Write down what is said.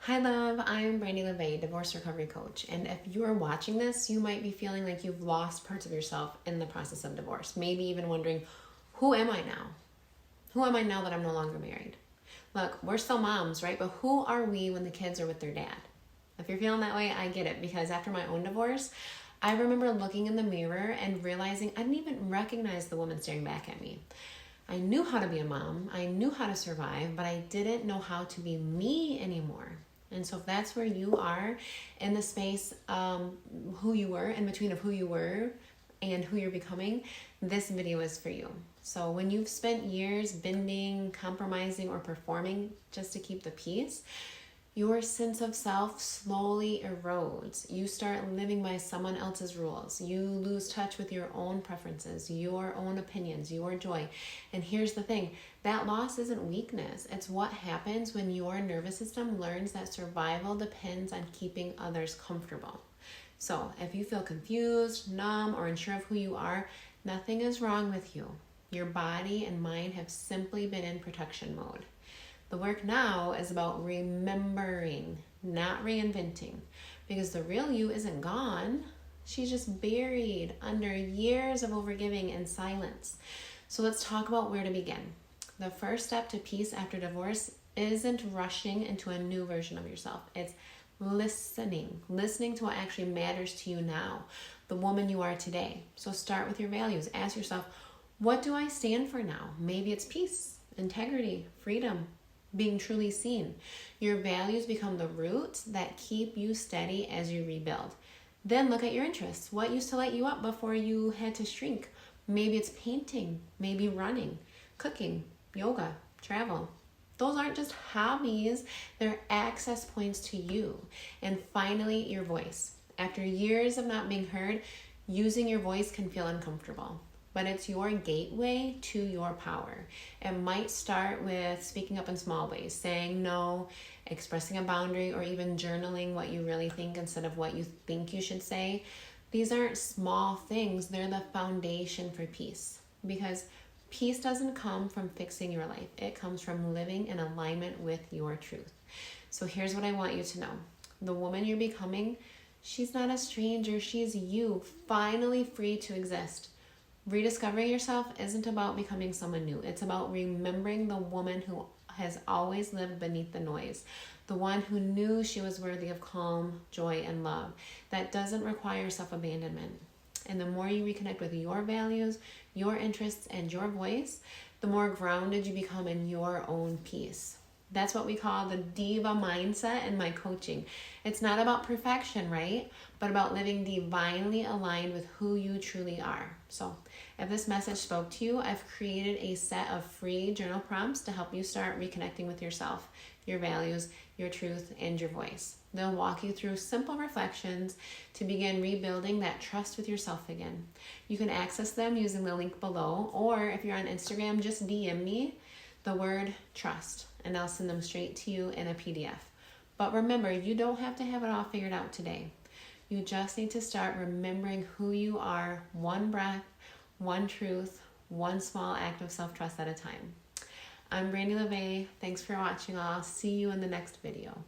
Hi love, I'm Brandy LeVay, divorce recovery coach. And if you're watching this, you might be feeling like you've lost parts of yourself in the process of divorce. Maybe even wondering, who am I now? Who am I now that I'm no longer married? Look, we're still moms, right? But who are we when the kids are with their dad? If you're feeling that way, I get it, because after my own divorce, I remember looking in the mirror and realizing I didn't even recognize the woman staring back at me. I knew how to be a mom, I knew how to survive, but I didn't know how to be me anymore. And so if that's where you are in the space, who you were, in between of who you were and who you're becoming, this video is for you. So when you've spent years bending, compromising, or performing just to keep the peace, your sense of self slowly erodes. You start living by someone else's rules. You lose touch with your own preferences, your own opinions, your joy. And here's the thing, that loss isn't weakness. It's what happens when your nervous system learns that survival depends on keeping others comfortable. So if you feel confused, numb, or unsure of who you are, nothing is wrong with you. Your body and mind have simply been in protection mode. The work now is about remembering, not reinventing, because the real you isn't gone. She's just buried under years of overgiving and silence. So let's talk about where to begin. The first step to peace after divorce isn't rushing into a new version of yourself. It's listening to what actually matters to you now, the woman you are today. So start with your values. Ask yourself, what do I stand for now? Maybe it's peace, integrity, freedom, being truly seen. Your values become the roots that keep you steady as you rebuild. Then look at your interests. What used to light you up before you had to shrink? Maybe it's painting, maybe running, cooking, yoga, travel. Those aren't just hobbies, they're access points to you. And finally, your voice. After years of not being heard, using your voice can feel uncomfortable, but it's your gateway to your power. It might start with speaking up in small ways, saying no, expressing a boundary, or even journaling what you really think instead of what you think you should say. These aren't small things, they're the foundation for peace. Because peace doesn't come from fixing your life, it comes from living in alignment with your truth. So here's what I want you to know. The woman you're becoming, she's not a stranger, she's you, finally free to exist. Rediscovering yourself isn't about becoming someone new. It's about remembering the woman who has always lived beneath the noise, the one who knew she was worthy of calm, joy, and love. That doesn't require self-abandonment. And the more you reconnect with your values, your interests, and your voice, the more grounded you become in your own peace. That's what we call the diva mindset in my coaching. It's not about perfection, right? But about living divinely aligned with who you truly are. So if this message spoke to you, I've created a set of free journal prompts to help you start reconnecting with yourself, your values, your truth, and your voice. They'll walk you through simple reflections to begin rebuilding that trust with yourself again. You can access them using the link below, or if you're on Instagram, just DM me the word trust, and I'll send them straight to you in a PDF. But remember, you don't have to have it all figured out today. You just need to start remembering who you are, one breath, one truth, one small act of self-trust at a time. I'm Brandy LeVay. Thanks for watching. I'll see you in the next video.